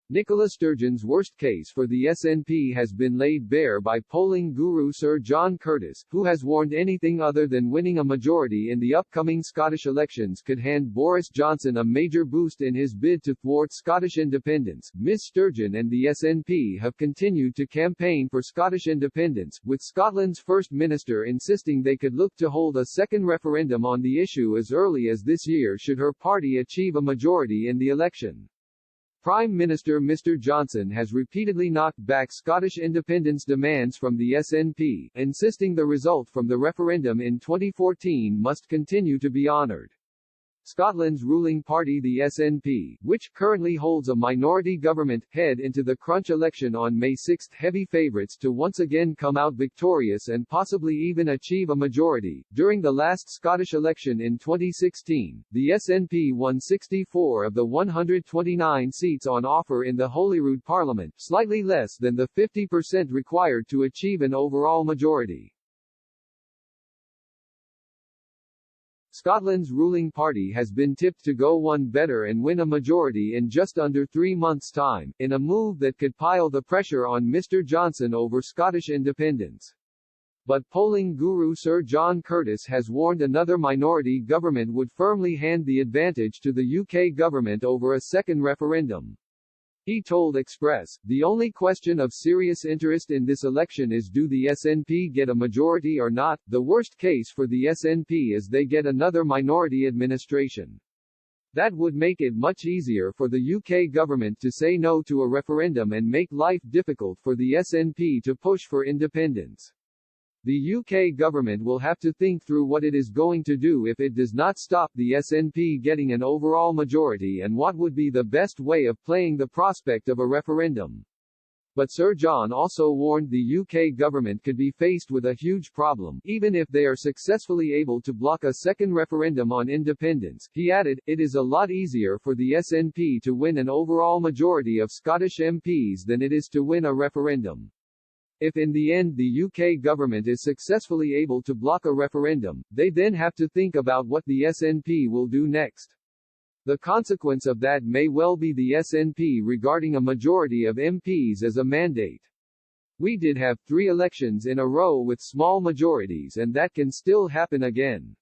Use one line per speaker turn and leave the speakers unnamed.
Nicola Sturgeon's worst case for the SNP has been laid bare by polling guru Sir John Curtice, who has warned anything other than winning a majority in the upcoming Scottish elections could hand Boris Johnson a major boost in his bid to thwart Scottish independence. Ms Sturgeon and the SNP have continued to campaign for Scottish independence, with Scotland's First Minister insisting they could look to hold a second referendum on the issue as early as this year should her party achieve a majority in the election. Prime Minister Mr Johnson has repeatedly knocked back Scottish independence demands from the SNP, insisting the result from the referendum in 2014 must continue to be honoured. Scotland's ruling party the SNP, which currently holds a minority government, head into the crunch election on May 6, heavy favourites to once again come out victorious and possibly even achieve a majority. During the last Scottish election in 2016, the SNP won 64 of the 129 seats on offer in the Holyrood Parliament, slightly less than the 50% required to achieve an overall majority. Scotland's ruling party has been tipped to go one better and win a majority in just under 3 months' time, in a move that could pile the pressure on Mr Johnson over Scottish independence. But polling guru Sir John Curtice has warned another minority government would firmly hand the advantage to the UK government over a second referendum. He told Express, "The only question of serious interest in this election is do the SNP get a majority or not. The worst case for the SNP is they get another minority administration. That would make it much easier for the UK government to say no to a referendum and make life difficult for the SNP to push for independence. The UK government will have to think through what it is going to do if it does not stop the SNP getting an overall majority and what would be the best way of playing the prospect of a referendum." But Sir John also warned the UK government could be faced with a huge problem, even if they are successfully able to block a second referendum on independence. He added, "It is a lot easier for the SNP to win an overall majority of Scottish MPs than it is to win a referendum. If in the end the UK government is successfully able to block a referendum, they then have to think about what the SNP will do next. The consequence of that may well be the SNP regarding a majority of MPs as a mandate. We did have 3 elections in a row with small majorities and that can still happen again.